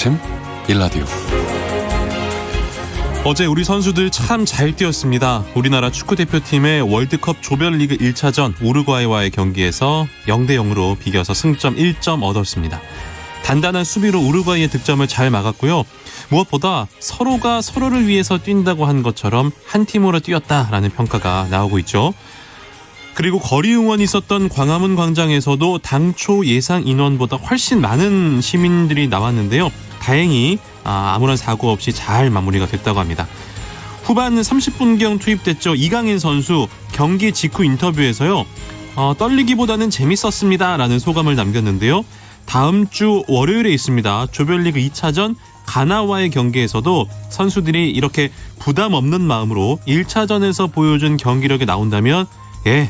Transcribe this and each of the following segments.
아침 일라디오. 어제 우리 선수들 참 잘 뛰었습니다. 우리나라 축구대표팀의 월드컵 조별리그 1차전 우루과이와의 경기에서 0대0으로 비겨서 승점 1점 얻었습니다. 단단한 수비로 우루과이의 득점을 잘 막았고요. 무엇보다 서로가 서로를 위해서 뛴다고 한 것처럼 한 팀으로 뛰었다라는 평가가 나오고 있죠. 그리고 거리 응원이 있었던 광화문 광장에서도 당초 예상 인원보다 훨씬 많은 시민들이 나왔는데요. 다행히 아무런 사고 없이 잘 마무리가 됐다고 합니다. 후반 30분경 투입됐죠. 이강인 선수 경기 직후 인터뷰에서요. 떨리기보다는 재밌었습니다 라는 소감을 남겼는데요. 다음 주 월요일에 있습니다. 조별리그 2차전 가나와의 경기에서도 선수들이 이렇게 부담 없는 마음으로 1차전에서 보여준 경기력이 나온다면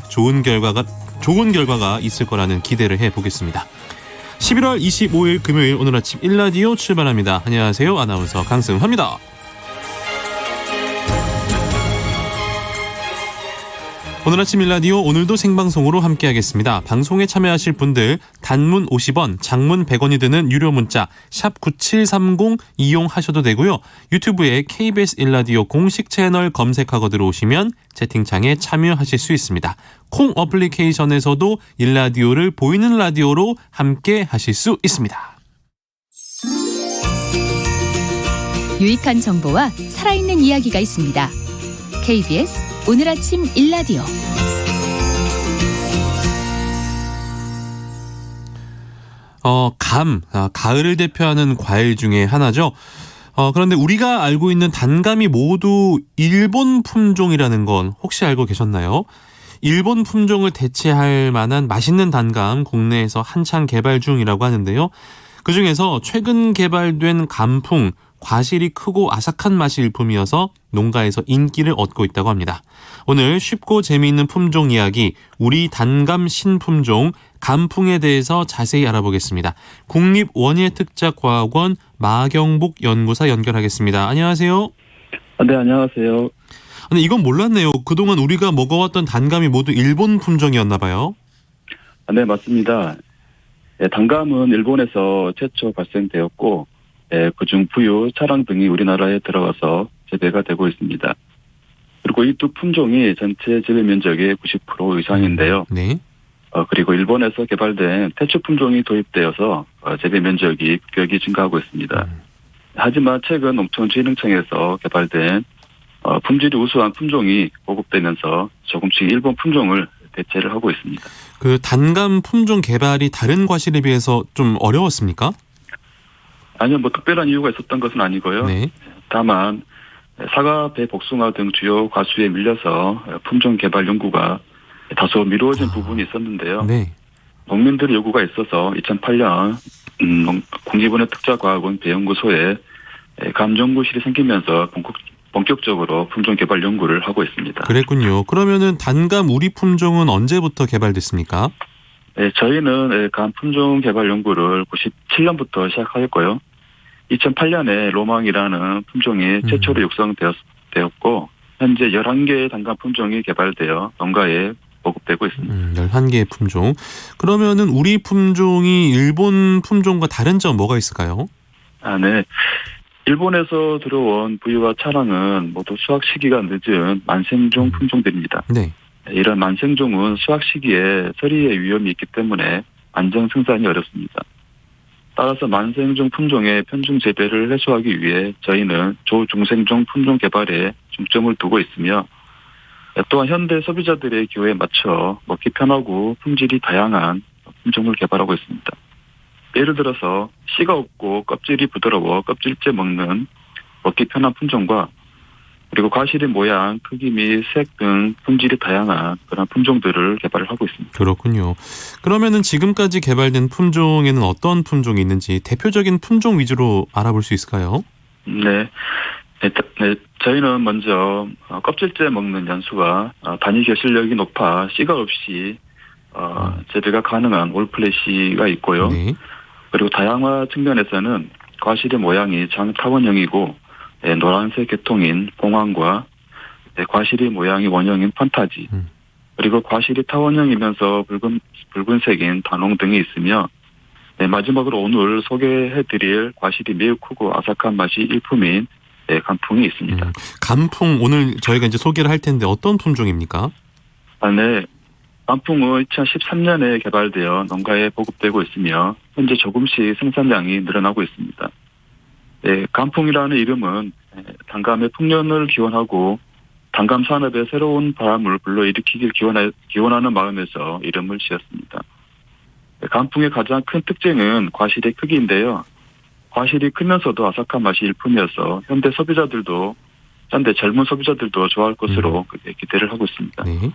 좋은 결과가 있을 거라는 기대를 해보겠습니다. 11월 25일 금요일 오늘 아침 일라디오 출발합니다. 안녕하세요. 아나운서 강승화입니다. 오늘 아침 일라디오 오늘도 생방송으로 함께하겠습니다. 방송에 참여하실 분들 단문 50원, 장문 100원이 드는 유료 문자 샵 9730 이용하셔도 되고요. 유튜브에 KBS 일라디오 공식 채널 검색하고 들어오시면 채팅창에 참여하실 수 있습니다. 콩 어플리케이션에서도 일라디오를 보이는 라디오로 함께하실 수 있습니다. 유익한 정보와 살아있는 이야기가 있습니다. KBS 오늘 아침 일라디오. 가을을 대표하는 과일 중에 하나죠. 그런데 우리가 알고 있는 단감이 모두 일본 품종이라는 건 혹시 알고 계셨나요? 일본 품종을 대체할 만한 맛있는 단감 국내에서 한창 개발 중이라고 하는데요. 그중에서 최근 개발된 감풍, 과실이 크고 아삭한 맛이 일품이어서 농가에서 인기를 얻고 있다고 합니다. 오늘 쉽고 재미있는 품종 이야기, 우리 단감 신품종 감풍에 대해서 자세히 알아보겠습니다. 국립원예특작과학원 마경복 연구사 연결하겠습니다. 안녕하세요. 네, 안녕하세요. 근데 이건 몰랐네요. 그동안 우리가 먹어왔던 단감이 모두 일본 품종이었나 봐요. 네, 맞습니다. 단감은 일본에서 최초 발생되었고 그중 부유, 차랑 등이 우리나라에 들어와서 재배가 되고 있습니다. 그리고 이 두 품종이 전체 재배 면적의 90% 이상인데요. 네. 그리고 일본에서 개발된 태초 품종이 도입되어서 재배 면적이 급격히 증가하고 있습니다. 하지만 최근 농촌진흥청에서 개발된 품질이 우수한 품종이 보급되면서 조금씩 일본 품종을 대체를 하고 있습니다. 그 단감 품종 개발이 다른 과실에 비해서 좀 어려웠습니까? 아니요, 특별한 이유가 있었던 것은 아니고요. 네. 다만 사과, 배, 복숭아 등 주요 과수에 밀려서 품종 개발 연구가 다소 미루어진 부분이 있었는데요. 네. 농민들의 요구가 있어서 2008년 국립원예특작과학원 배연구소에 감연구실이 생기면서 본격적으로 품종 개발 연구를 하고 있습니다. 그랬군요. 그러면은 단감 우리 품종은 언제부터 개발됐습니까? 네, 저희는 감 품종 개발 연구를 97년부터 시작하였고요. 2008년에 로망이라는 품종이 최초로 육성되었고 현재 11개의 단감 품종이 개발되어 농가에 보급되고 있습니다. 11개의 품종. 그러면은 우리 품종이 일본 품종과 다른 점 뭐가 있을까요? 네. 일본에서 들어온 부유와 차랑은 모두 수확 시기가 늦은 만생종 품종들입니다. 네. 이런 만생종은 수확 시기에 서리의 위험이 있기 때문에 안정 생산이 어렵습니다. 따라서 만생종 품종의 편중 재배를 해소하기 위해 저희는 조중생종 품종 개발에 중점을 두고 있으며 또한 현대 소비자들의 기호에 맞춰 먹기 편하고 품질이 다양한 품종을 개발하고 있습니다. 예를 들어서 씨가 없고 껍질이 부드러워 껍질째 먹는 먹기 편한 품종과 그리고 과실의 모양, 크기 및 색 등 품질이 다양한 그런 품종들을 개발을 하고 있습니다. 그렇군요. 그러면은 지금까지 개발된 품종에는 어떤 품종이 있는지 대표적인 품종 위주로 알아볼 수 있을까요? 네. 저희는 먼저 껍질째 먹는 연수와 단위 결실력이 높아 씨가 없이 재배가 가능한 올플래시가 있고요. 네. 그리고 다양화 측면에서는 과실의 모양이 장타원형이고 노란색 계통인 봉황과 과실의 모양이 원형인 판타지 그리고 과실이 타원형이면서 붉은색인 단홍 등이 있으며 네, 마지막으로 오늘 소개해드릴 과실이 매우 크고 아삭한 맛이 일품인 간풍이 있습니다. 간풍 오늘 저희가 이제 소개를 할 텐데 어떤 품종입니까? 네. 간풍은 2013년에 개발되어 농가에 보급되고 있으며 현재 조금씩 생산량이 늘어나고 있습니다. 네, 간풍이라는 이름은 단감의 풍년을 기원하고 단감 산업에 새로운 바람을 불러일으키길 기원하는 마음에서 이름을 지었습니다. 간풍의 가장 큰 특징은 과실의 크기인데요. 과실이 크면서도 아삭한 맛이 일품이어서 현대 젊은 소비자들도 좋아할 것으로 기대를 하고 있습니다. 네.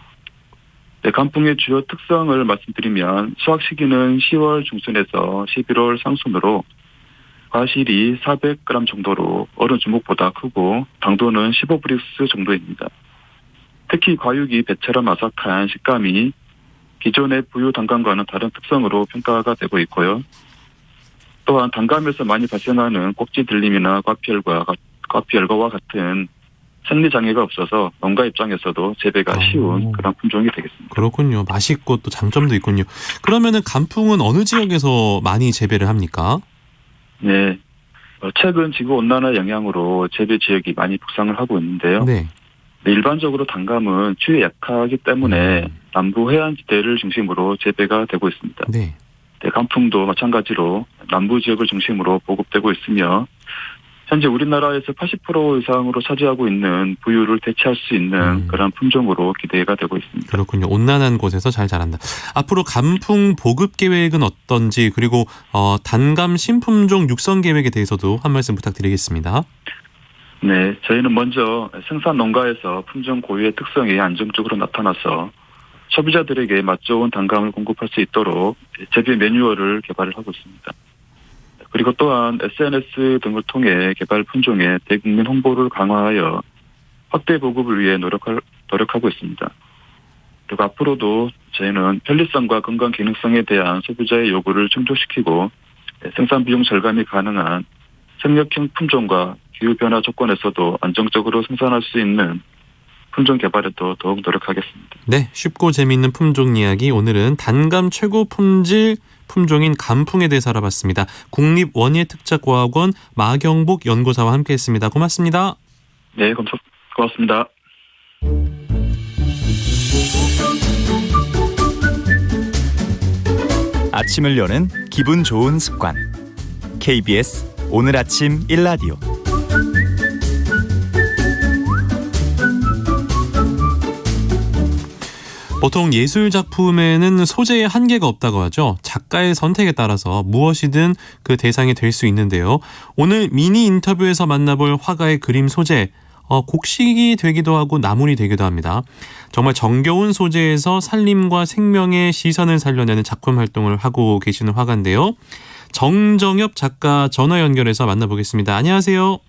네, 간풍의 주요 특성을 말씀드리면 수확 시기는 10월 중순에서 11월 상순으로 과실이 400g 정도로 어른 주먹보다 크고 당도는 15브릭스 정도입니다. 특히 과육이 배처럼 아삭한 식감이 기존의 부유 단감과는 다른 특성으로 평가가 되고 있고요. 또한 단감에서 많이 발생하는 꼭지 들림이나 과피열과와 같은 생리장애가 없어서 농가 입장에서도 재배가 쉬운 그런 품종이 되겠습니다. 그렇군요. 맛있고 또 장점도 있군요. 그러면은 간풍은 어느 지역에서 많이 재배를 합니까? 네. 최근 지구온난화 영향으로 재배 지역이 많이 북상을 하고 있는데요. 네. 일반적으로 단감은 추위에 약하기 때문에 남부 해안지대를 중심으로 재배가 되고 있습니다. 네. 네, 간풍도 마찬가지로 남부 지역을 중심으로 보급되고 있으며 현재 우리나라에서 80% 이상으로 차지하고 있는 부유를 대체할 수 있는 그런 품종으로 기대가 되고 있습니다. 그렇군요. 온난한 곳에서 잘 자란다. 앞으로 간풍 보급 계획은 어떤지 그리고 단감 신품종 육성 계획에 대해서도 한 말씀 부탁드리겠습니다. 네, 저희는 먼저 생산 농가에서 품종 고유의 특성이 안정적으로 나타나서 소비자들에게 맛 좋은 단감을 공급할 수 있도록 재배 매뉴얼을 개발을 하고 있습니다. 그리고 또한 SNS 등을 통해 개발 품종의 대국민 홍보를 강화하여 확대 보급을 위해 노력하고 있습니다. 그리고 앞으로도 저희는 편리성과 건강 기능성에 대한 소비자의 요구를 충족시키고 생산 비용 절감이 가능한 생력형 품종과 기후변화 조건에서도 안정적으로 생산할 수 있는 품종 개발에도 더욱 노력하겠습니다. 네, 쉽고 재미있는 품종 이야기 오늘은 단감 최고 품질 품종인 간풍에 대해서 알아봤습니다. 국립원예특작과학원 마경복 연구사와 함께했습니다. 고맙습니다. 네, 고맙습니다. 아침을 여는 기분 좋은 습관. KBS 오늘 아침 1라디오. 보통 예술 작품에는 소재의 한계가 없다고 하죠. 작가의 선택에 따라서 무엇이든 그 대상이 될 수 있는데요. 오늘 미니 인터뷰에서 만나볼 화가의 그림 소재, 곡식이 되기도 하고 나물이 되기도 합니다. 정말 정겨운 소재에서 살림과 생명의 시선을 살려내는 작품 활동을 하고 계시는 화가인데요. 정정엽 작가 전화 연결해서 만나보겠습니다. 안녕하세요.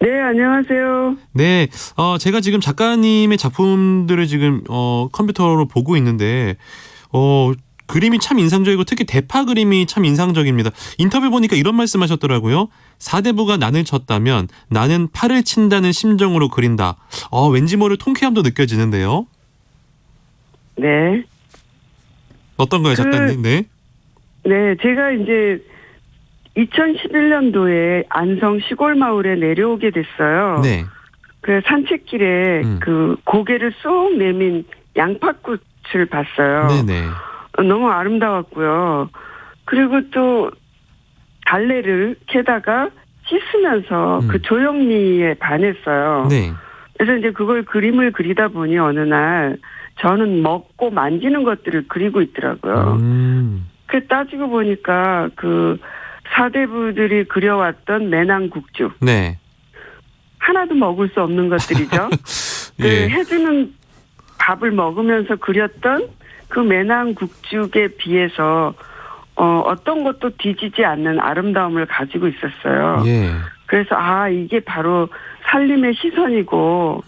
네, 안녕하세요. 네, 제가 지금 작가님의 작품들을 지금 컴퓨터로 보고 있는데 그림이 참 인상적이고 특히 대파 그림이 참 인상적입니다. 인터뷰 보니까 이런 말씀하셨더라고요. 사대부가 난을 쳤다면 나는 팔을 친다는 심정으로 그린다. 왠지 모를 통쾌함도 느껴지는데요. 네. 어떤가요, 작가님? 네. 네, 제가 이제 2011년도에 안성 시골 마을에 내려오게 됐어요. 네. 그 산책길에 그 고개를 쏙 내민 양파꽃을 봤어요. 네네. 너무 아름다웠고요. 그리고 또 달래를 캐다가 씻으면서 그 조형미에 반했어요. 네. 그래서 이제 그걸 그림을 그리다 보니 어느 날 저는 먹고 만지는 것들을 그리고 있더라고요. 그 따지고 보니까 그 사대부들이 그려왔던 매낭국주. 네. 하나도 먹을 수 없는 것들이죠. 그 예. 해주는 밥을 먹으면서 그렸던 그 매낭국죽에 비해서 어떤 것도 뒤지지 않는 아름다움을 가지고 있었어요. 예. 그래서 이게 바로 살림의 시선이고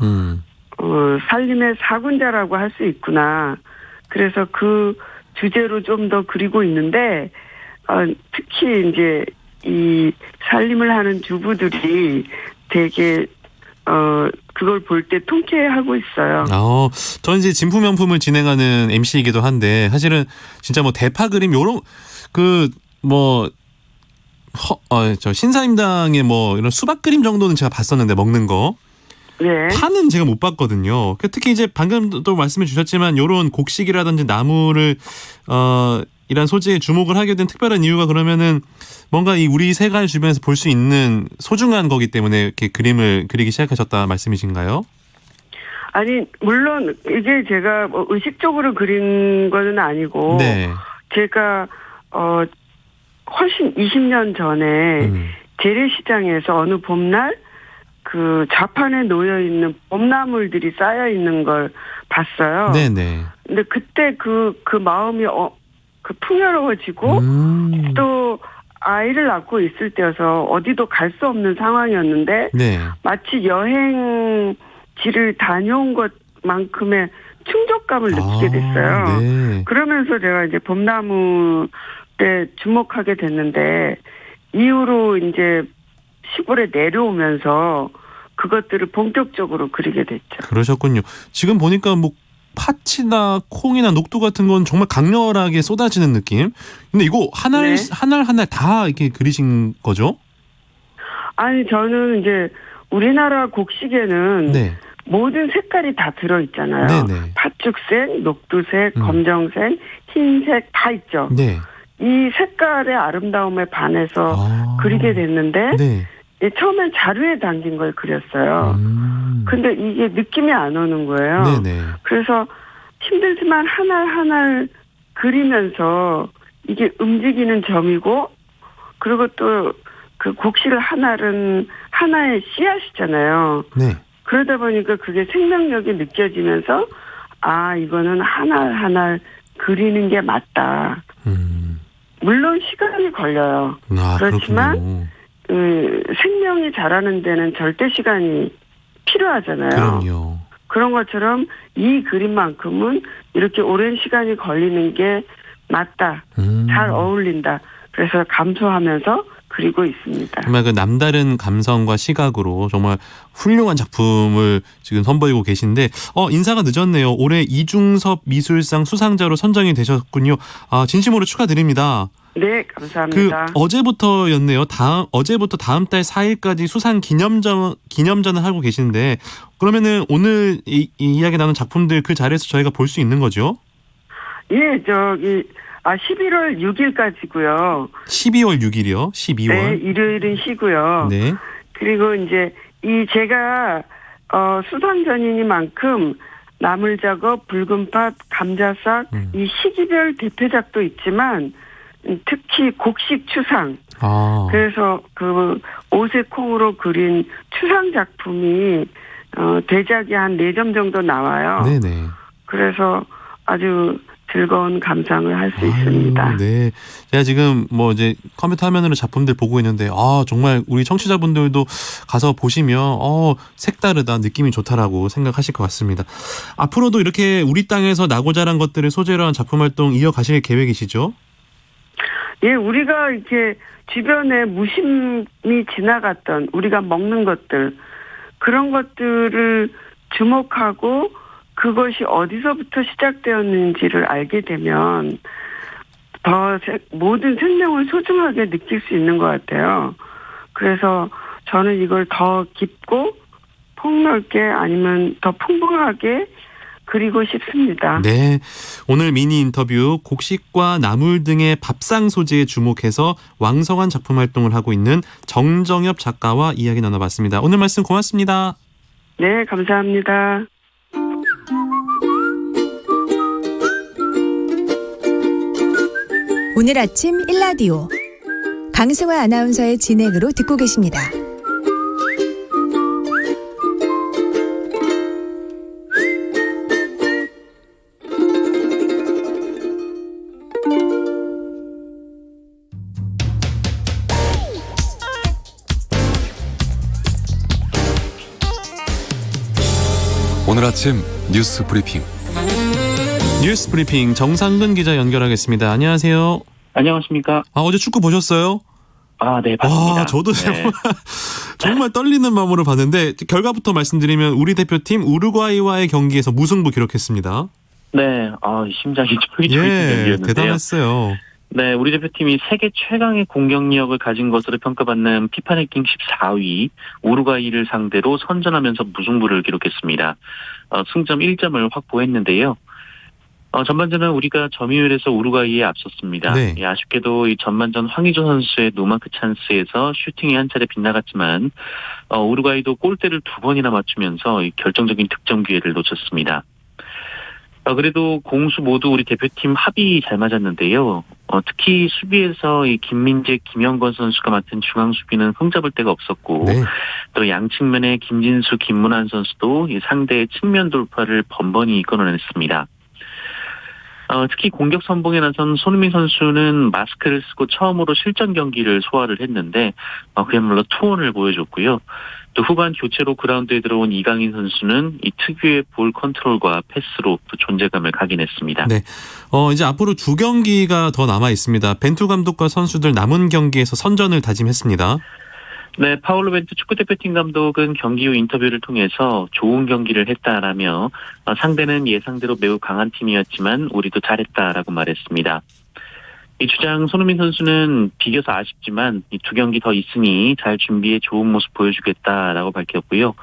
살림의 사군자라고 할 수 있구나. 그래서 그 주제로 좀 더 그리고 있는데 특히 이제 이 살림을 하는 주부들이 되게 그걸 볼 때 통쾌해하고 있어요. 저는 이제 진품명품을 진행하는 MC이기도 한데 사실은 진짜 뭐 대파 그림 요런 그 뭐 저 신사임당의 뭐 이런 수박 그림 정도는 제가 봤었는데 먹는 거. 네. 파는 제가 못 봤거든요. 특히 이제 방금도 말씀해 주셨지만 이런 곡식이라든지 나무를 이란 소재에 주목을 하게 된 특별한 이유가 그러면은 뭔가 이 우리 생활 주변에서 볼 수 있는 소중한 거기 때문에 이렇게 그림을 그리기 시작하셨다 말씀이신가요? 아니 물론 이게 제가 뭐 의식적으로 그린 거는 아니고 네. 제가 훨씬 20년 전에 재래시장에서 어느 봄날 그 좌판에 놓여 있는 봄나물들이 쌓여 있는 걸 봤어요. 네네. 근데 그때 그 마음이 그 풍요로워지고 또 아이를 낳고 있을 때여서 어디도 갈 수 없는 상황이었는데 네. 마치 여행지를 다녀온 것만큼의 충족감을 느끼게 됐어요. 네. 그러면서 제가 이제 봄나무에 주목하게 됐는데 이후로 이제 시골에 내려오면서 그것들을 본격적으로 그리게 됐죠. 그러셨군요. 지금 보니까 뭐 파치나 콩이나 녹두 같은 건 정말 강렬하게 쏟아지는 느낌. 근데 이거 하나를 네. 하나를 다 이렇게 그리신 거죠? 아니 저는 이제 우리나라 곡식에는 네. 모든 색깔이 다 들어있잖아요. 네네. 팥죽색, 녹두색, 검정색, 흰색 다 있죠. 네. 이 색깔의 아름다움에 반해서 그리게 됐는데 네. 처음엔 자루에 담긴 걸 그렸어요. 근데 이게 느낌이 안 오는 거예요. 네네. 그래서 힘들지만 하나하나 그리면서 이게 움직이는 점이고 그리고 또 그 곡식을 하나의 씨앗이잖아요. 네. 그러다 보니까 그게 생명력이 느껴지면서 아 이거는 하나하나 그리는 게 맞다. 물론 시간이 걸려요. 그렇지만 생명이 자라는 데는 절대 시간이 필요하잖아요. 그럼요. 그런 것처럼 이 그림만큼은 이렇게 오랜 시간이 걸리는 게 맞다. 잘 어울린다. 그래서 감수하면서 그리고 있습니다. 정말 그 남다른 감성과 시각으로 정말 훌륭한 작품을 지금 선보이고 계신데 인사가 늦었네요. 올해 이중섭 미술상 수상자로 선정이 되셨군요. 진심으로 축하드립니다. 네, 감사합니다. 어제부터였네요. 어제부터 다음 달 4일까지 수상 기념전을 하고 계신데 그러면은 오늘 이 이야기 나눈 작품들 그 자리에서 저희가 볼 수 있는 거죠? 예, 11월 6일까지고요. 12월 6일이요? 12월. 네, 일요일은 쉬고요. 네. 그리고 이제 제가 수상전이니만큼 나물작업, 붉은팥, 감자싹 이 시기별 대표작도 있지만 특히 곡식 추상. 그래서 그 옷에 콩으로 그린 추상 작품이 대작이 한 4점 정도 나와요. 네네. 그래서 아주 즐거운 감상을 할 수 있습니다. 네. 제가 지금 뭐 이제 컴퓨터 화면으로 작품들 보고 있는데 정말 우리 청취자분들도 가서 보시면 색다르다, 느낌이 좋다라고 생각하실 것 같습니다. 앞으로도 이렇게 우리 땅에서 나고 자란 것들을 소재로 한 작품 활동 이어가실 계획이시죠? 예, 우리가 이렇게 주변에 무심히 지나갔던 우리가 먹는 것들 그런 것들을 주목하고 그것이 어디서부터 시작되었는지를 알게 되면 더 모든 생명을 소중하게 느낄 수 있는 것 같아요. 그래서 저는 이걸 더 깊고 폭넓게 아니면 더 풍부하게 그리고 싶습니다. 네. 오늘 미니 인터뷰 곡식과 나물 등의 밥상 소재에 주목해서 왕성한 작품 활동을 하고 있는 정정엽 작가와 이야기 나눠봤습니다. 오늘 말씀 고맙습니다. 네, 감사합니다. 오늘 아침 일라디오 강승화 아나운서의 진행으로 듣고 계십니다. 오늘 아침 뉴스 브리핑. 뉴스 브리핑 정상근 기자 연결하겠습니다. 안녕하세요. 안녕하십니까. 어제 축구 보셨어요? 네, 봤습니다. 저도 네. 정말 떨리는 마음으로 봤는데 결과부터 말씀드리면 우리 대표팀 우루과이와의 경기에서 무승부 기록했습니다. 네, 심장이 쫄깃쫄깃한 경기였는데요. 대단했어요. 네, 우리 대표팀이 세계 최강의 공격력을 가진 것으로 평가받는 피파 랭킹 14위 우루과이를 상대로 선전하면서 무승부를 기록했습니다. 승점 1점을 확보했는데요. 전반전은 우리가 점유율에서 우루과이에 앞섰습니다. 네. 아쉽게도 이 전반전 황의조 선수의 노마크 찬스에서 슈팅이 한 차례 빗나갔지만 우루과이도 골대를 2번이나 맞추면서 이 결정적인 득점 기회를 놓쳤습니다. 그래도 공수 모두 우리 대표팀 합이 잘 맞았는데요. 특히 수비에서 이 김민재, 김영건 선수가 맡은 중앙 수비는 흠잡을 데가 없었고, 네. 또 양측면의 김진수, 김문환 선수도 이 상대의 측면 돌파를 번번이 이끌어냈습니다. 특히 공격 선봉에 나선 손흥민 선수는 마스크를 쓰고 처음으로 실전 경기를 소화를 했는데 그야말로 투혼을 보여줬고요. 또 후반 교체로 그라운드에 들어온 이강인 선수는 이 특유의 볼 컨트롤과 패스로 또 존재감을 각인했습니다. 네. 이제 앞으로 2경기가 더 남아 있습니다. 벤투 감독과 선수들 남은 경기에서 선전을 다짐했습니다. 네, 파울로 벤투 축구대표팀 감독은 경기 후 인터뷰를 통해서 좋은 경기를 했다라며 상대는 예상대로 매우 강한 팀이었지만 우리도 잘했다라고 말했습니다. 이 주장 손흥민 선수는 비겨서 아쉽지만 이 2경기 더 있으니 잘 준비해 좋은 모습 보여주겠다라고 밝혔고요.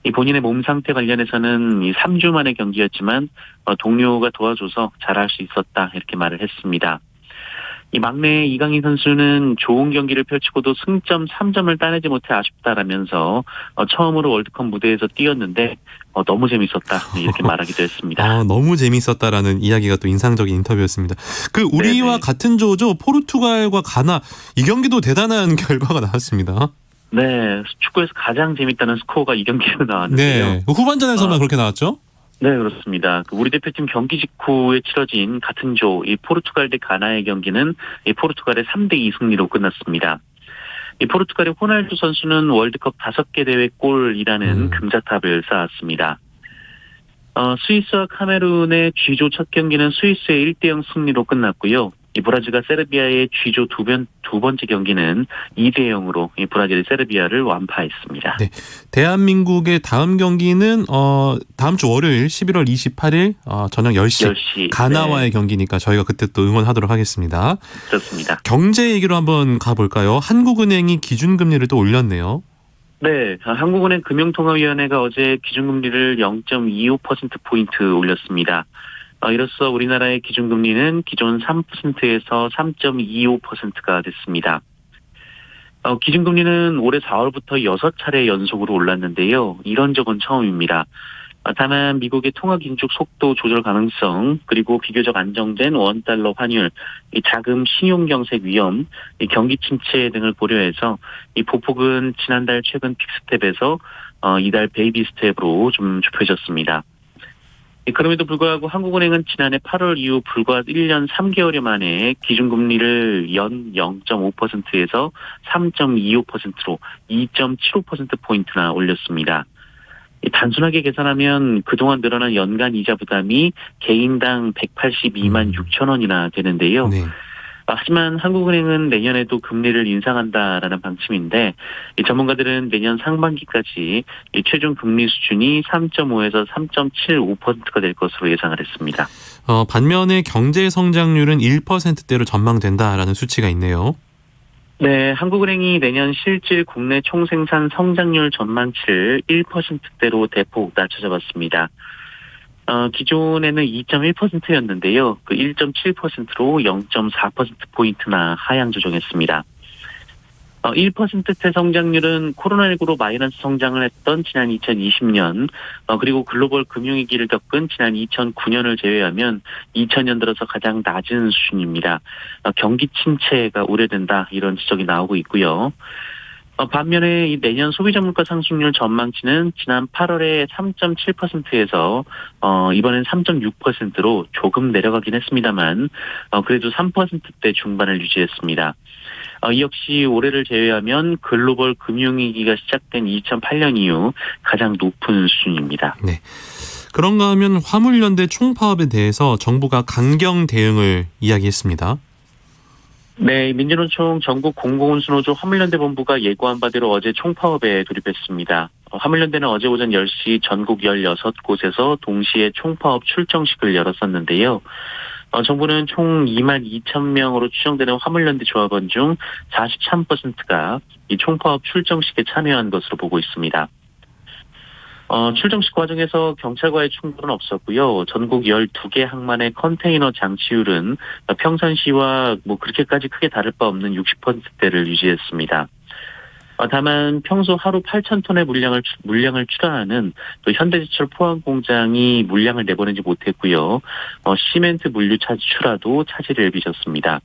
이 본인의 몸 상태 관련해서는 이 3주 만의 경기였지만 동료가 도와줘서 잘할 수 있었다 이렇게 말을 했습니다. 이 막내 이강인 선수는 좋은 경기를 펼치고도 승점 3점을 따내지 못해 아쉽다라면서 처음으로 월드컵 무대에서 뛰었는데 너무 재밌었다 이렇게 말하기도 했습니다. 너무 재밌었다라는 이야기가 또 인상적인 인터뷰였습니다. 우리와 네네. 같은 조죠. 포르투갈과 가나 이 경기도 대단한 결과가 나왔습니다. 네, 축구에서 가장 재밌다는 스코어가 이 경기로 나왔는데요. 네. 후반전에서만 그렇게 나왔죠? 네, 그렇습니다. 우리 대표팀 경기 직후에 치러진 같은 조, 이 포르투갈 대 가나의 경기는 이 포르투갈의 3대2 승리로 끝났습니다. 이 포르투갈의 호날두 선수는 월드컵 5개 대회 골이라는 금자탑을 쌓았습니다. 스위스와 카메룬의 G조 첫 경기는 스위스의 1대0 승리로 끝났고요. 이 브라질과 세르비아의 G조 두 번째 경기는 2대0으로 이 브라질이 세르비아를 완파했습니다. 네. 대한민국의 다음 경기는 다음 주 월요일 11월 28일 저녁 10시 가나와의 경기니까 저희가 그때 또 응원하도록 하겠습니다. 좋습니다. 경제 얘기로 한번 가볼까요? 한국은행이 기준금리를 또 올렸네요. 네, 한국은행 금융통화위원회가 어제 기준금리를 0.25%포인트 올렸습니다. 이로써 우리나라의 기준금리는 기존 3%에서 3.25%가 됐습니다. 기준금리는 올해 4월부터 6차례 연속으로 올랐는데요. 이런 적은 처음입니다. 다만 미국의 통화 긴축 속도 조절 가능성, 그리고 비교적 안정된 원달러 환율, 이 자금 신용 경색 위험, 이 경기 침체 등을 고려해서 이 보폭은 지난달 최근 픽스텝에서 이달 베이비 스텝으로 좀 좁혀졌습니다. 그럼에도 불구하고 한국은행은 지난해 8월 이후 불과 1년 3개월 만에 기준금리를 연 0.5%에서 3.25%로 2.75%포인트나 올렸습니다. 단순하게 계산하면 그동안 늘어난 연간 이자 부담이 개인당 182만 6천 원이나 되는데요. 네. 하지만 한국은행은 내년에도 금리를 인상한다라는 방침인데 전문가들은 내년 상반기까지 최종 금리 수준이 3.5에서 3.75%가 될 것으로 예상을 했습니다. 반면에 경제 성장률은 1%대로 전망된다라는 수치가 있네요. 네, 한국은행이 내년 실질 국내 총생산 성장률 전망치를 1%대로 대폭 낮춰잡았습니다. 기존에는 2.1%였는데요. 그 1.7%로 0.4%포인트나 하향 조정했습니다. 1%대 성장률은 코로나19로 마이너스 성장을 했던 지난 2020년, 그리고 글로벌 금융위기를 겪은 지난 2009년을 제외하면 2000년 들어서 가장 낮은 수준입니다. 경기 침체가 우려된다 이런 지적이 나오고 있고요. 반면에 이 내년 소비자 물가 상승률 전망치는 지난 8월에 3.7%에서 이번엔 3.6%로 조금 내려가긴 했습니다만 그래도 3%대 중반을 유지했습니다. 이 역시 올해를 제외하면 글로벌 금융위기가 시작된 2008년 이후 가장 높은 수준입니다. 네. 그런가 하면 화물연대 총파업에 대해서 정부가 강경 대응을 이야기했습니다. 네, 민주노총 전국 공공운수노조 화물연대 본부가 예고한 바대로 어제 총파업에 돌입했습니다. 화물연대는 어제 오전 10시 전국 16곳에서 동시에 총파업 출정식을 열었었는데요. 정부는 총 2만 2천 명으로 추정되는 화물연대 조합원 중 43%가 이 총파업 출정식에 참여한 것으로 보고 있습니다. 출정식 과정에서 경찰과의 충돌은 없었고요. 전국 12개 항만의 컨테이너 장치율은 평상시와 그렇게까지 크게 다를 바 없는 60%대를 유지했습니다. 다만 평소 하루 8,000톤의 물량을 출하하는 또 현대제철 포항 공장이 물량을 내보내지 못했고요. 시멘트 물류 출하도 차질을 빚었습니다.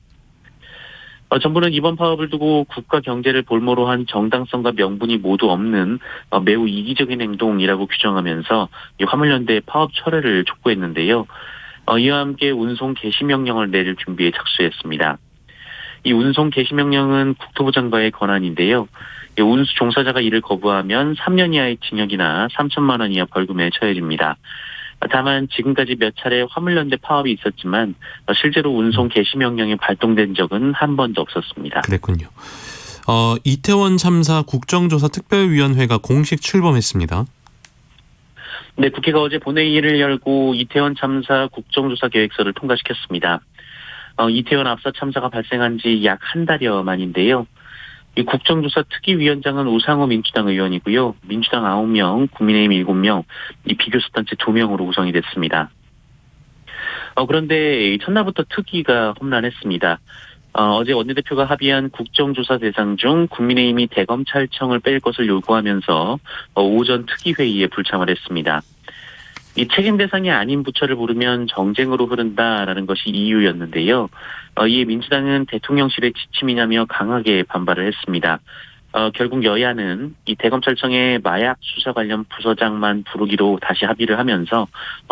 정부는 이번 파업을 두고 국가 경제를 볼모로 한 정당성과 명분이 모두 없는 매우 이기적인 행동이라고 규정하면서 이 화물연대의 파업 철회를 촉구했는데요. 이와 함께 운송 개시 명령을 내릴 준비에 착수했습니다. 이 운송 개시 명령은 국토부 장관의 권한인데요. 운수 종사자가 이를 거부하면 3년 이하의 징역이나 3천만 원 이하 벌금에 처해집니다. 다만 지금까지 몇 차례 화물연대 파업이 있었지만 실제로 운송 개시 명령이 발동된 적은 한 번도 없었습니다. 그랬군요. 이태원 참사 국정조사 특별위원회가 공식 출범했습니다. 네, 국회가 어제 본회의를 열고 이태원 참사 국정조사 계획서를 통과시켰습니다. 이태원 압사 참사가 발생한 지 약 한 달여 만인데요. 이 국정조사 특위위원장은 우상호 민주당 의원이고요. 민주당 9명, 국민의힘 7명, 이 비교섭단체 2명으로 구성이 됐습니다. 그런데 첫날부터 특위가 험난했습니다. 어제 원내대표가 합의한 국정조사 대상 중 국민의힘이 대검찰청을 뺄 것을 요구하면서 오전 특위회의에 불참을 했습니다. 이 책임 대상이 아닌 부처를 부르면 정쟁으로 흐른다라는 것이 이유였는데요. 이에 민주당은 대통령실의 지침이냐며 강하게 반발을 했습니다. 결국 여야는 이 대검찰청의 마약 수사 관련 부서장만 부르기로 다시 합의를 하면서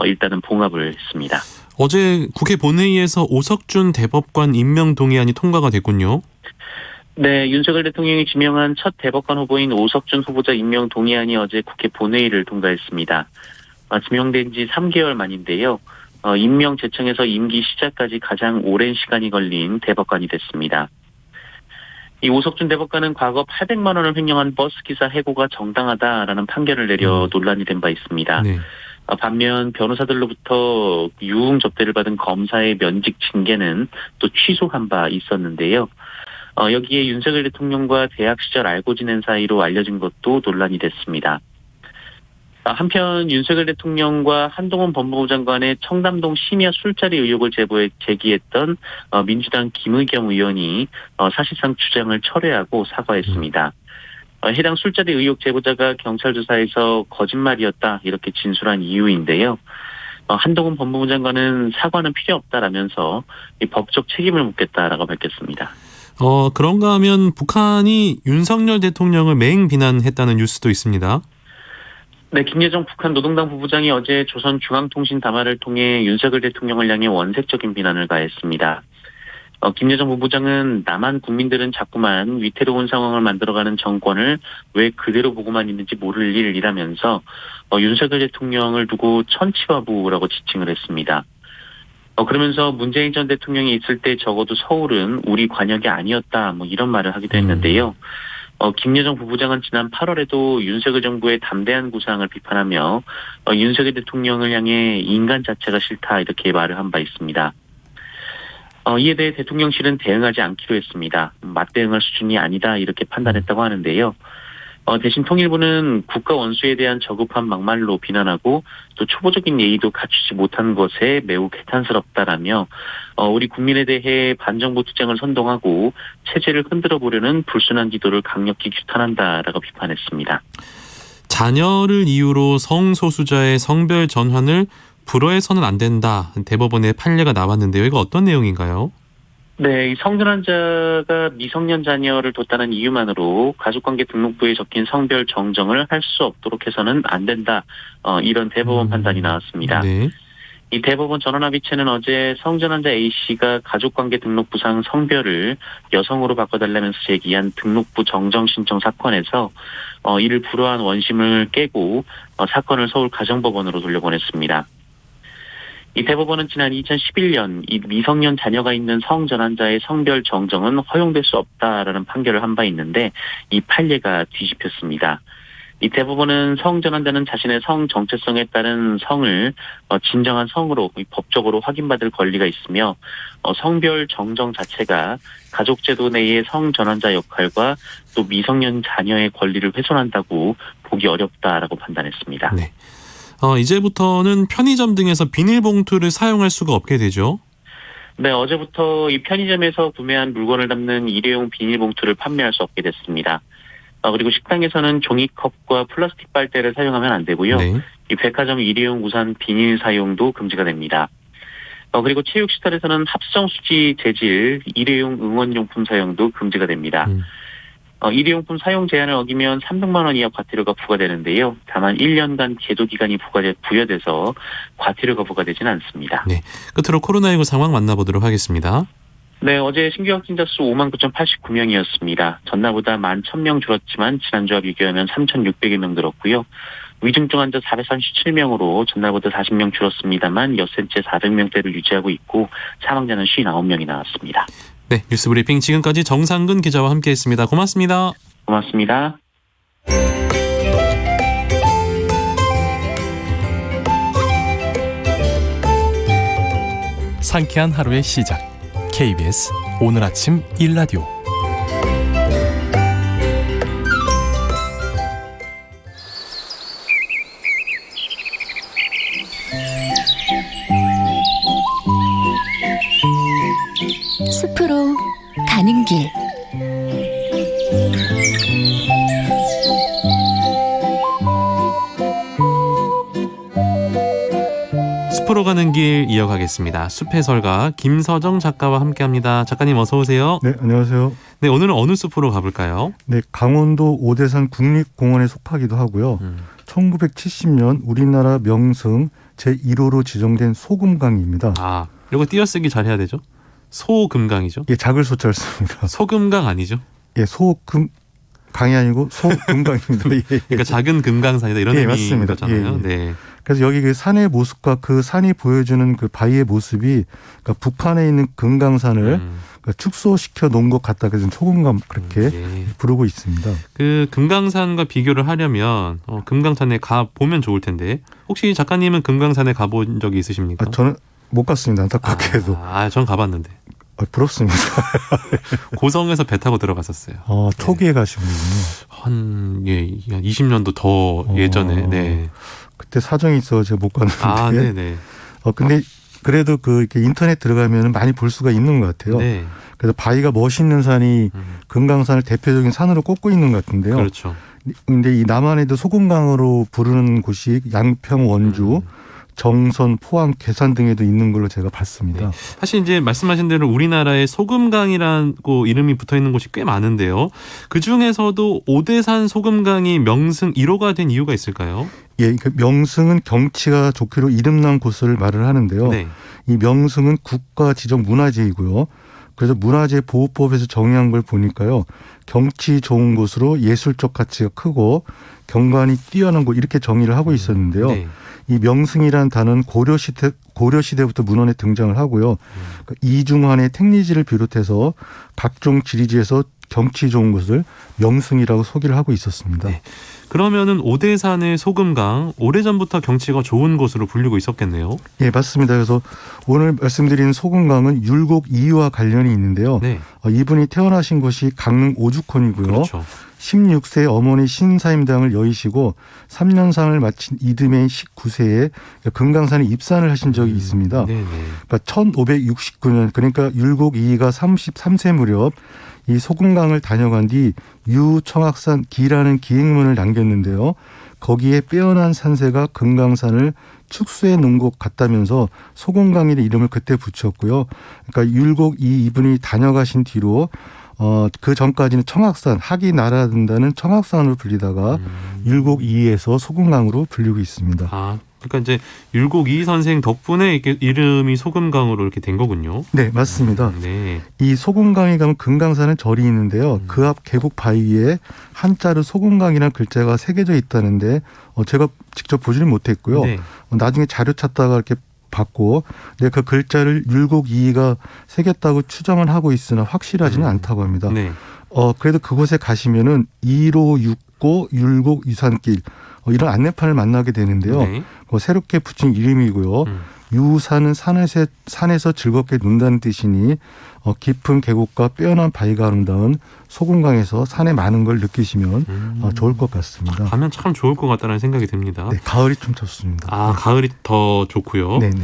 일단은 봉합을 했습니다. 어제 국회 본회의에서 오석준 대법관 임명 동의안이 통과가 됐군요. 네, 윤석열 대통령이 지명한 첫 대법관 후보인 오석준 후보자 임명 동의안이 어제 국회 본회의를 통과했습니다. 지명된 지 3개월 만인데요. 임명 제청에서 임기 시작까지 가장 오랜 시간이 걸린 대법관이 됐습니다. 이 오석준 대법관은 과거 800만 원을 횡령한 버스기사 해고가 정당하다라는 판결을 내려 논란이 된 바 있습니다. 네. 반면 변호사들로부터 유흥 접대를 받은 검사의 면직 징계는 또 취소한 바 있었는데요. 여기에 윤석열 대통령과 대학 시절 알고 지낸 사이로 알려진 것도 논란이 됐습니다. 한편 윤석열 대통령과 한동훈 법무부 장관의 청담동 심야 술자리 의혹을 제기했던 민주당 김의겸 의원이 사실상 주장을 철회하고 사과했습니다. 해당 술자리 의혹 제보자가 경찰 조사에서 거짓말이었다 이렇게 진술한 이유인데요. 한동훈 법무부 장관은 사과는 필요 없다라면서 법적 책임을 묻겠다라고 밝혔습니다. 그런가 하면 북한이 윤석열 대통령을 맹 비난했다는 뉴스도 있습니다. 네, 김여정 북한 노동당 부부장이 어제 조선중앙통신 담화를 통해 윤석열 대통령을 향해 원색적인 비난을 가했습니다. 김여정 부부장은 남한 국민들은 자꾸만 위태로운 상황을 만들어가는 정권을 왜 그대로 보고만 있는지 모를 일이라면서 윤석열 대통령을 두고 천치바부라고 지칭을 했습니다. 그러면서 문재인 전 대통령이 있을 때 적어도 서울은 우리 관역이 아니었다 이런 말을 하기도 했는데요. 김여정 부부장은 지난 8월에도 윤석열 정부의 담대한 구상을 비판하며 윤석열 대통령을 향해 인간 자체가 싫다 이렇게 말을 한 바 있습니다. 이에 대해 대통령실은 대응하지 않기로 했습니다. 맞대응할 수준이 아니다 이렇게 판단했다고 하는데요. 대신 통일부는 국가 원수에 대한 저급한 막말로 비난하고 또 초보적인 예의도 갖추지 못한 것에 매우 개탄스럽다라며 우리 국민에 대해 반정부 투쟁을 선동하고 체제를 흔들어 보려는 불순한 기도를 강력히 규탄한다라고 비판했습니다. 자녀를 이유로 성소수자의 성별 전환을 불허해서는 안 된다. 대법원의 판례가 나왔는데요. 이거 어떤 내용인가요? 네, 성전환자가 미성년 자녀를 뒀다는 이유만으로 가족관계 등록부에 적힌 성별 정정을 할 수 없도록 해서는 안 된다. 이런 대법원 판단이 나왔습니다. 네. 이 대법원 전원합의체는 어제 성전환자 A씨가 가족관계 등록부상 성별을 여성으로 바꿔달라면서 제기한 등록부 정정 신청 사건에서 이를 불허한 원심을 깨고 사건을 서울 가정법원으로 돌려보냈습니다. 이 대법원은 지난 2011년 이 미성년 자녀가 있는 성전환자의 성별 정정은 허용될 수 없다라는 판결을 한 바 있는데 이 판례가 뒤집혔습니다. 이 대부분은 성 전환자는 자신의 성 정체성에 따른 성을 진정한 성으로 법적으로 확인받을 권리가 있으며 성별 정정 자체가 가족제도 내의 성 전환자 역할과 또 미성년 자녀의 권리를 훼손한다고 보기 어렵다라고 판단했습니다. 네. 이제부터는 편의점 등에서 비닐봉투를 사용할 수가 없게 되죠. 네, 어제부터 이 편의점에서 구매한 물건을 담는 일회용 비닐봉투를 판매할 수 없게 됐습니다. 그리고 식당에서는 종이컵과 플라스틱 빨대를 사용하면 안 되고요. 네. 이 백화점 일회용 우산 비닐 사용도 금지가 됩니다. 그리고 체육시설에서는 합성수지 재질 일회용 응원용품 사용도 금지가 됩니다. 일회용품 사용 제한을 어기면 300만 원 이하 과태료가 부과되는데요. 다만 1년간 계도 기간이 부여돼서 과태료 거부가 되지는 않습니다. 네. 끝으로 코로나19 상황 만나보도록 하겠습니다. 네, 어제 신규 확진자 수 59,089명이었습니다. 전날보다 11,000명 줄었지만 지난주와 비교하면 3,600여 명 늘었고요. 위중증 환자 437명으로 전날보다 40명 줄었습니다만 엿새째 400명대를 유지하고 있고 사망자는 59명이 나왔습니다. 네, 뉴스브리핑 지금까지 정상근 기자와 함께했습니다. 고맙습니다. 고맙습니다. 상쾌한 하루의 시작. KBS 오늘 아침 1라디오. 숲으로 가는 길. 숲으로 가는 길 이어가겠습니다. 숲의 설가 김서정 작가와 함께합니다. 작가님 어서 오세요. 네, 안녕하세요. 네, 오늘은 어느 숲으로 가볼까요? 네, 강원도 오대산 국립공원에 속하기도 하고요. 1970년 우리나라 명승 제1호로 지정된 소금강입니다. 아, 이거 띄어쓰기 잘해야 되죠? 소금강이죠? 예, 작을 소자를 씁니다. 소금강 아니죠? 예, 소금강이 아니고 소금강입니다. 예. 그러니까 작은 금강산이다 이런 예, 의미인 맞습니다. 거잖아요. 예, 예. 네. 그래서 여기 그 산의 모습과 그 산이 보여주는 그 바위의 모습이 그러니까 북한에 있는 금강산을 그러니까 축소시켜 놓은 것 같다. 그래서 소금강 그렇게 예. 부르고 있습니다. 그 금강산과 비교를 하려면 금강산에 가 보면 좋을 텐데 혹시 작가님은 금강산에 가본 적이 있으십니까? 아, 저는 못 갔습니다. 안타깝게도. 전 가봤는데. 부럽습니다. 고성에서 배 타고 들어갔었어요. 초기에 가시군요. 한 20년도 더 예전에. 네. 그때 사정이 있어 제가 못 갔는데. 네네. 근데 그래도 이렇게 인터넷 들어가면 많이 볼 수가 있는 것 같아요. 네. 그래서 바위가 멋있는 산이 금강산을 대표적인 산으로 꼽고 있는 것 같은데요. 그렇죠. 근데 이 남한에도 소금강으로 부르는 곳이 양평, 원주, 정선, 포항, 괴산 등에도 있는 걸로 제가 봤습니다. 네. 사실 이제 말씀하신 대로 우리나라에 소금강이라고 이름이 붙어 있는 곳이 꽤 많은데요. 그 중에서도 오대산 소금강이 명승 1호가 된 이유가 있을까요? 예, 그 명승은 경치가 좋기로 이름난 곳을 말을 하는데요. 네. 이 명승은 국가 지정 문화재이고요. 그래서 문화재 보호법에서 정의한 걸 보니까요. 경치 좋은 곳으로 예술적 가치가 크고 경관이 뛰어난 곳 이렇게 정의를 하고 있었는데요. 네. 이 명승이라는 단어는 고려시대부터 문헌에 등장을 하고요. 그러니까 이중환의 택리지를 비롯해서 각종 지리지에서 경치 좋은 곳을 명승이라고 소개를 하고 있었습니다. 네. 그러면은 오대산의 소금강 오래전부터 경치가 좋은 곳으로 불리고 있었겠네요. 예, 맞습니다. 그래서 오늘 말씀드린 소금강은 율곡 이유와 관련이 있는데요. 네. 이분이 태어나신 곳이 강릉 오죽헌이고요. 그렇죠. 16세 어머니 신사임당을 여의시고 3년상을 마친 이듬해인 19세에 금강산에 입산을 하신 적이 있습니다. 네네. 그러니까 1569년 그러니까 율곡 이이가 33세 무렵 이 소금강을 다녀간 뒤 유청학산 기라는 기행문을 남겼는데요. 거기에 빼어난 산세가 금강산을 축소해 놓은 것 같다면서 소금강이라는 이름을 그때 붙였고요. 그러니까 율곡 이분이 다녀가신 뒤로 그 전까지는 청학산, 학이 날아든다는 청학산으로 불리다가 율곡 이에서 소금강으로 불리고 있습니다. 아, 그러니까 이제 율곡 이 선생 덕분에 이렇게 이름이 소금강으로 이렇게 된 거군요. 네, 맞습니다. 네. 이 소금강에 가면 금강산은 절이 있는데요. 그 앞 계곡 바위에 한자로 소금강이라는 글자가 새겨져 있다는데 제가 직접 보지는 못했고요. 네. 나중에 자료 찾다가 이렇게 봤고, 근데 그 글자를 율곡 이이가 새겼다고 추정을 하고 있으나 확실하지는 않다고 합니다. 네. 그래도 그곳에 가시면은 1호 6 먹고 율곡 유산길 이런 안내판을 만나게 되는데요. 네. 새롭게 붙인 이름이고요. 유산은 산에서 즐겁게 논다는 뜻이니 깊은 계곡과 빼어난 바위가 아름다운 소금강에서 산에 많은 걸 느끼시면 좋을 것 같습니다. 가면 참 좋을 것 같다는 생각이 듭니다. 네, 가을이 좀 좋습니다. 아, 가을이 더 좋고요. 네네.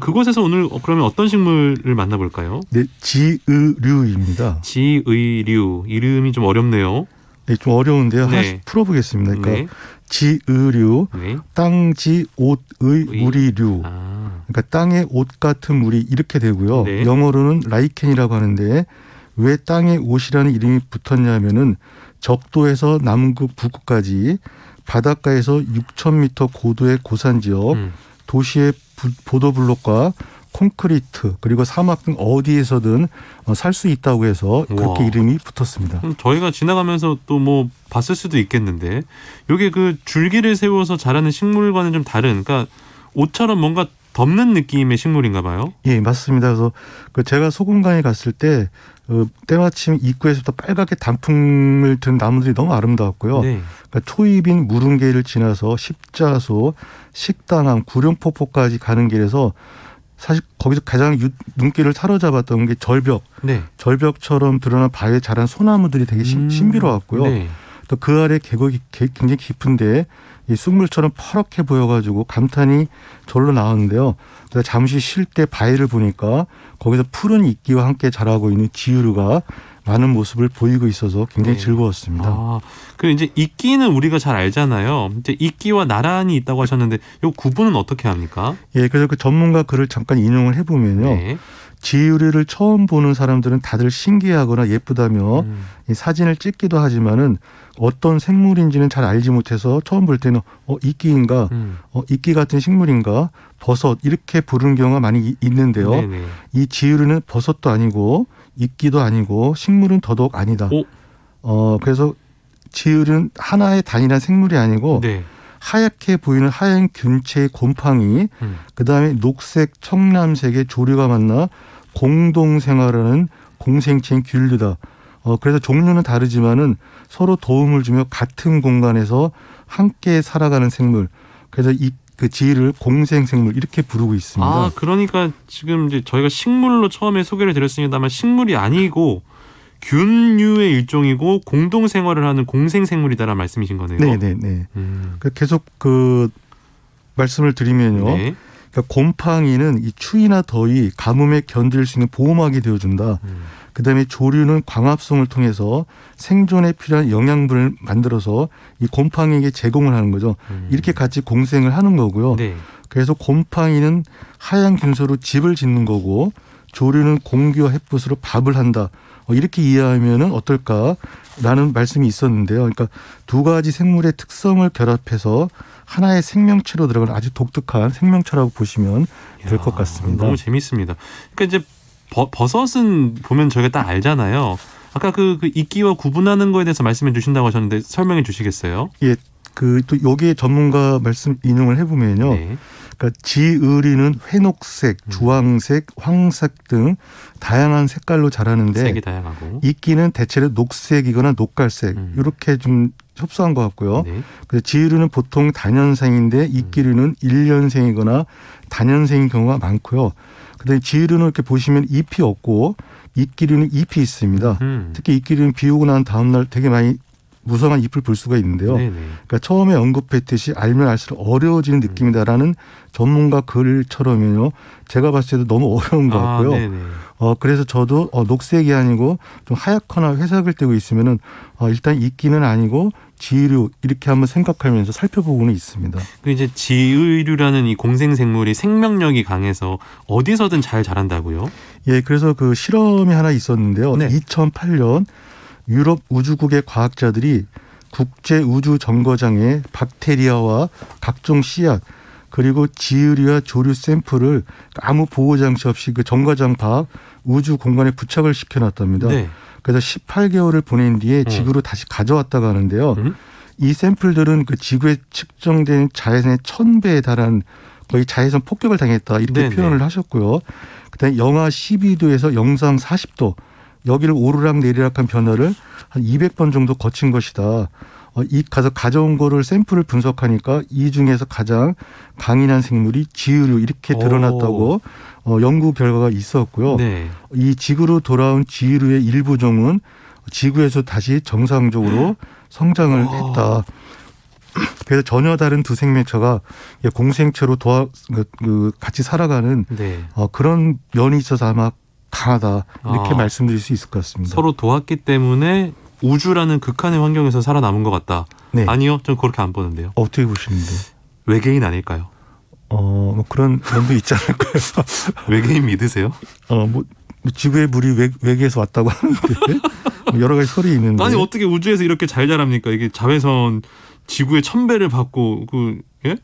그곳에서 오늘 그러면 어떤 식물을 만나볼까요? 네, 지의류입니다. 지의류. 이름이 좀 어렵네요. 네, 좀 어려운데요. 네. 하나씩 풀어보겠습니다. 그러니까 네. 지의류, 네. 땅지 옷의 무리류. 아, 그러니까 땅에 옷 같은 물이 이렇게 되고요. 네. 영어로는 라이켄이라고 하는데 왜 땅에 옷이라는 이름이 붙었냐면은 적도에서 남극 북극까지 바닷가에서 6,000m 고도의 고산지역, 도시의 보도블록과 콘크리트 그리고 사막 등 어디에서든 살 수 있다고 해서 그렇게 우와. 이름이 붙었습니다. 그럼 저희가 지나가면서 또 뭐 봤을 수도 있겠는데 요게 그 줄기를 세워서 자라는 식물과는 좀 다른, 그러니까 옷처럼 뭔가 덮는 느낌의 식물인가 봐요. 예, 맞습니다. 그래서 제가 소금강에 갔을 때 때마침 입구에서부터 빨갛게 단풍을 든 나무들이 너무 아름다웠고요. 네. 그러니까 초입인 무릉계를 지나서 십자소, 식당암, 구룡포포까지 가는 길에서 사실 거기서 가장 눈길을 사로잡았던 게 절벽. 네. 절벽처럼 드러난 바위에 자란 소나무들이 되게 신비로웠고요. 네. 또 그 아래 계곡이 굉장히 깊은데 이 쑥물처럼 퍼렇게 보여가지고 감탄이 절로 나왔는데요. 그래서 잠시 쉴 때 바위를 보니까 거기서 푸른 이끼와 함께 자라고 있는 지유류가 많은 모습을 보이고 있어서 굉장히 네. 즐거웠습니다. 아, 그 이제 이끼는 우리가 잘 알잖아요. 이제 이끼와 나란히 있다고 하셨는데 요 구분은 어떻게 합니까? 예, 그래서 그 전문가 글을 잠깐 인용을 해보면요. 네. 지유류를 처음 보는 사람들은 다들 신기하거나 예쁘다며 이 사진을 찍기도 하지만은 어떤 생물인지는 잘 알지 못해서 처음 볼 때는 이끼인가, 이끼 같은 식물인가, 버섯 이렇게 부르는 경우가 많이 있는데요. 네네. 이 지유류는 버섯도 아니고 이끼도 아니고 식물은 더더욱 아니다. 그래서 지유류는 하나의 단일한 생물이 아니고 네. 하얗게 보이는 하얀 균체의 곰팡이, 그다음에 녹색, 청남색의 조류가 만나 공동생활하는 공생체인 균류다. 그래서 종류는 다르지만은 서로 도움을 주며 같은 공간에서 함께 살아가는 생물. 그래서 그 지위를 공생생물 이렇게 부르고 있습니다. 아, 그러니까 지금 이제 저희가 식물로 처음에 소개를 드렸습니다만 식물이 아니고 균류의 일종이고 공동 생활을 하는 공생생물이다라는 말씀이신 거네요. 네네네. 계속 말씀을 드리면요. 네. 그러니까 곰팡이는 이 추위나 더위, 가뭄에 견딜 수 있는 보호막이 되어준다. 그다음에 조류는 광합성을 통해서 생존에 필요한 영양분을 만들어서 이 곰팡이에게 제공을 하는 거죠. 이렇게 같이 공생을 하는 거고요. 네. 그래서 곰팡이는 하얀 균소로 집을 짓는 거고 조류는 공기와 햇빛으로 밥을 한다. 이렇게 이해하면 어떨까라는 말씀이 있었는데요. 그러니까 두 가지 생물의 특성을 결합해서 하나의 생명체로 들어가는 아주 독특한 생명체라고 보시면 될 것 같습니다. 너무 재밌습니다. 그러니까 이제 버섯은 보면 저희가 딱 알잖아요. 아까 그 이끼와 구분하는 거에 대해서 말씀해 주신다고 하셨는데 설명해 주시겠어요? 예, 또 여기에 전문가 말씀 인용을 해보면요. 네. 그러니까 지의리는 회녹색, 주황색, 황색 등 다양한 색깔로 자라는데 색이 다양하고 이끼는 대체로 녹색이거나 녹갈색 이렇게 좀 협소한 것 같고요. 네. 그래서 지의류는 보통 단연생인데 이끼류는 일년생이거나 단연생인 경우가 많고요. 그다음에 지의류는 이렇게 보시면 잎이 없고 이끼류는 잎이 있습니다. 특히 이끼류는 비 오고 난 다음 날 되게 많이 무성한 잎을 볼 수가 있는데요. 네네. 그러니까 처음에 언급했듯이 알면 알수록 어려워지는 느낌이다라는 전문가 글처럼요. 제가 봤을 때도 너무 어려운 것 같고요. 네네. 그래서 저도 녹색이 아니고 좀 하얗거나 회색을 띠고 있으면은 일단 이끼는 아니고 지의류 이렇게 한번 생각하면서 살펴보고는 있습니다. 그 이제 지의류라는 이 공생생물이 생명력이 강해서 어디서든 잘 자란다고요? 예, 그래서 그 실험이 하나 있었는데요. 네. 2008년 유럽 우주국의 과학자들이 국제 우주 정거장에 박테리아와 각종 씨앗 그리고 지의류와 조류 샘플을 아무 보호 장치 없이 그 정거장 밖 우주 공간에 부착을 시켜놨답니다. 네. 그래서 18개월을 보낸 뒤에 지구로 다시 가져왔다고 하는데요. 이 샘플들은 그 지구에 측정된 자외선의 1000배에 달한 거의 자외선 폭격을 당했다 이렇게 네네. 표현을 하셨고요. 그다음에 영하 12도에서 영상 40도 여기를 오르락내리락한 변화를 한 200번 정도 거친 것이다. 이 가져온 거를 샘플을 분석하니까 이 중에서 가장 강인한 생물이 지유류 이렇게 드러났다고 연구 결과가 있었고요. 네. 이 지구로 돌아온 지유류의 일부 종은 지구에서 다시 정상적으로 성장을 했다. 그래서 전혀 다른 두 생명체가 공생체로 같이 살아가는 네. 그런 면이 있어서 아마 강하다 이렇게 아. 말씀드릴 수 있을 것 같습니다. 서로 도왔기 때문에 우주라는 극한의 환경에서 살아남은 것 같다. 네. 아니요, 전 그렇게 안 보는데요. 어떻게 보시는데? 외계인 아닐까요? 뭐 그런 면도 있지 않을까요? 외계인 믿으세요? 뭐 지구의 물이 외계에서 왔다고 하는데 여러 가지 설이 있는데. 아니 어떻게 우주에서 이렇게 잘 자랍니까? 이게 자외선 지구의 1000배를 받고 예?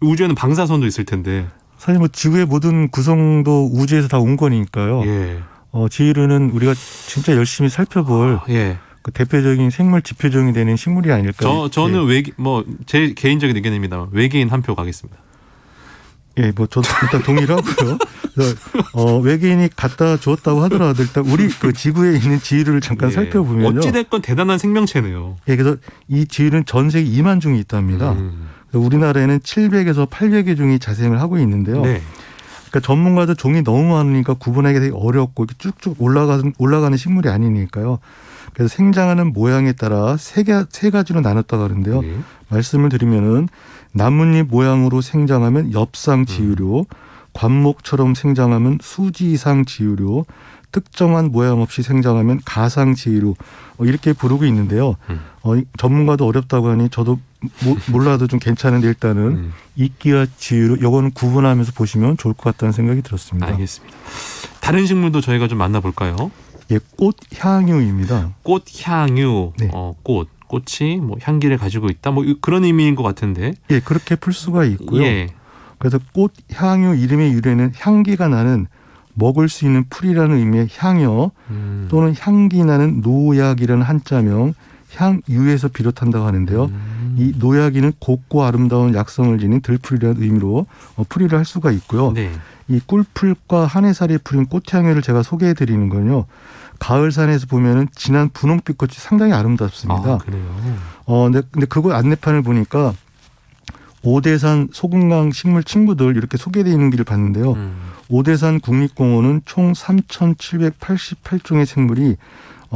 우주에는 방사선도 있을 텐데. 사실 뭐 지구의 모든 구성도 우주에서 다 온 거니까요. 예. 지유류는 우리가 진짜 열심히 살펴볼 예. 그 대표적인 생물 지표종이 되는 식물이 아닐까. 저는 제 개인적인 의견입니다. 외계인 한 표 가겠습니다. 예, 뭐 저도 일단 동의를 하고요. 그래서 외계인이 갖다 주었다고 하더라도 일단 우리 그 지구에 있는 지유를 잠깐 예. 살펴보면요. 어찌됐건 대단한 생명체네요. 예, 그래서 이 지유는 전 세계 2만 종이 있답니다. 우리나라에는 700에서 800여 종이 자생을 하고 있는데요. 네. 그러니까 전문가도 종이 너무 많으니까 구분하기 되게 어렵고 쭉쭉 올라가는 식물이 아니니까요. 그래서 생장하는 모양에 따라 세 가지로 나눴다고 하는데요. 네. 말씀을 드리면은 나뭇잎 모양으로 생장하면 엽상 지유류, 관목처럼 생장하면 수지상 지유류, 특정한 모양 없이 생장하면 가상 지유류 이렇게 부르고 있는데요. 전문가도 어렵다고 하니 저도 몰라도 좀 괜찮은데 일단은 이끼와 지유류 이거는 구분하면서 보시면 좋을 것 같다는 생각이 들었습니다. 알겠습니다. 다른 식물도 저희가 좀 만나볼까요? 예, 꽃향유입니다. 꽃향유, 네. 꽃이 뭐 향기를 가지고 있다, 뭐 그런 의미인 것 같은데. 예, 그렇게 풀 수가 있고요. 예. 그래서 꽃향유 이름의 유래는 향기가 나는 먹을 수 있는 풀이라는 의미의 향여 또는 향기 나는 노약이라는 한자명 향유에서 비롯한다고 하는데요. 이 노약이는 곱고 아름다운 약성을 지닌 들풀이라는 의미로 풀이를 할 수가 있고요. 네. 이 꿀풀과 한해살이 풀인 꽃향유를 제가 소개해드리는 건요. 가을산에서 보면은 진한 분홍빛 꽃이 상당히 아름답습니다. 아, 그래요. 근데 그거 안내판을 보니까 오대산 소금강 식물 친구들 이렇게 소개되어 있는 길을 봤는데요. 오대산 국립공원은 총 3,788종의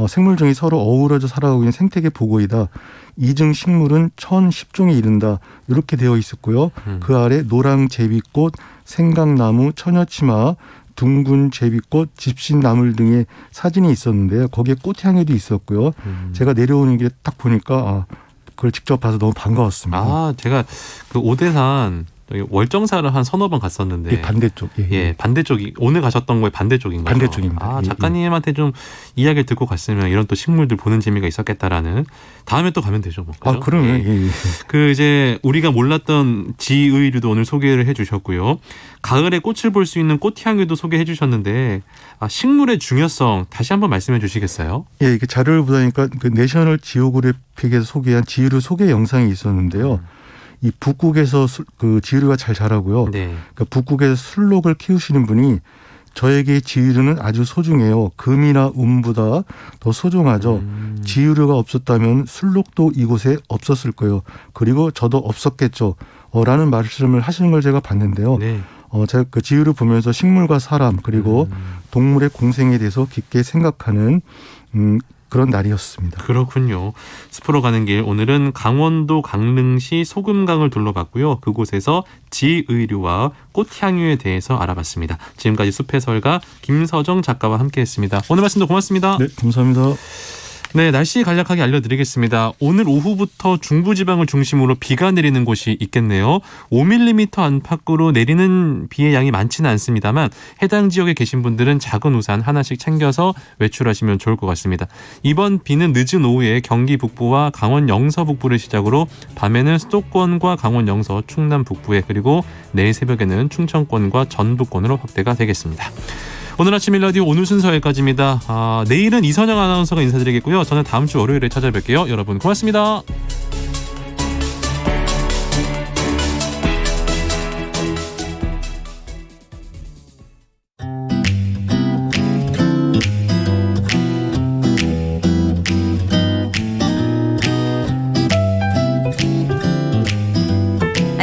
생물종이 서로 어우러져 살아가고 있는 생태계 보고이다. 이중 식물은 1,010종에 이른다. 이렇게 되어 있었고요. 그 아래 노랑 제비꽃, 생강나무, 처녀치마, 둥근 제비꽃, 집신나물 등의 사진이 있었는데요. 거기에 꽃향이도 있었고요. 제가 내려오는 길에 딱 보니까 그걸 직접 봐서 너무 반가웠습니다. 제가 그 오대산 월정사를 한 서너 번 갔었는데. 예, 반대쪽. 예, 반대쪽이 오늘 가셨던 거에 반대쪽인 거죠. 반대쪽입니다. 작가님한테 좀 이야기를 듣고 갔으면 이런 또 식물들 보는 재미가 있었겠다라는. 다음에 또 가면 되죠, 뭐. 그죠? 그러면 예. 그 이제 우리가 몰랐던 지의류도 오늘 소개를 해주셨고요. 가을에 꽃을 볼 수 있는 꽃향유도 소개해 주셨는데 식물의 중요성 다시 한번 말씀해 주시겠어요? 예, 이게 자료를 보다니까 그 내셔널 지오그래픽에서 소개한 지유류 소개 영상이 있었는데요. 이 북극에서 그 지유류가 잘 자라고요. 네. 그러니까 북극에서 술록을 키우시는 분이 저에게 지유류는 아주 소중해요. 금이나 은보다 더 소중하죠. 지유류가 없었다면 술록도 이곳에 없었을 거예요. 그리고 저도 없었겠죠. 라는 말씀을 하시는 걸 제가 봤는데요. 네. 제가 그 지유를 보면서 식물과 사람 그리고 동물의 공생에 대해서 깊게 생각하는 그런 날이었습니다. 그렇군요. 숲으로 가는 길 오늘은 강원도 강릉시 소금강을 둘러봤고요. 그곳에서 지의류와 꽃향유에 대해서 알아봤습니다. 지금까지 숲의 설가 김서정 작가와 함께했습니다. 오늘 말씀도 고맙습니다. 네, 감사합니다. 네, 날씨 간략하게 알려드리겠습니다. 오늘 오후부터 중부지방을 중심으로 비가 내리는 곳이 있겠네요. 5mm 안팎으로 내리는 비의 양이 많지는 않습니다만 해당 지역에 계신 분들은 작은 우산 하나씩 챙겨서 외출하시면 좋을 것 같습니다. 이번 비는 늦은 오후에 경기 북부와 강원 영서 북부를 시작으로 밤에는 수도권과 강원 영서, 충남 북부에 그리고 내일 새벽에는 충청권과 전북권으로 확대가 되겠습니다. 오늘 아침 1라디오 오늘 순서 여기까지입니다. 내일은 이선영 아나운서가 인사드리겠고요. 저는 다음 주 월요일에 찾아뵐게요. 여러분 고맙습니다.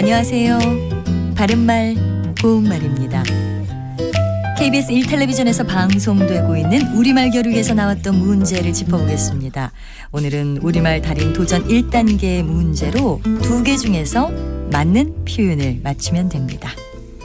안녕하세요. 바른말 고운말입니다. KBS 1텔레비전에서 방송되고 있는 우리말 겨루기에서 나왔던 문제를 짚어보겠습니다. 오늘은 우리말 달인 도전 1단계 문제로 2개 중에서 맞는 표현을 맞추면 됩니다.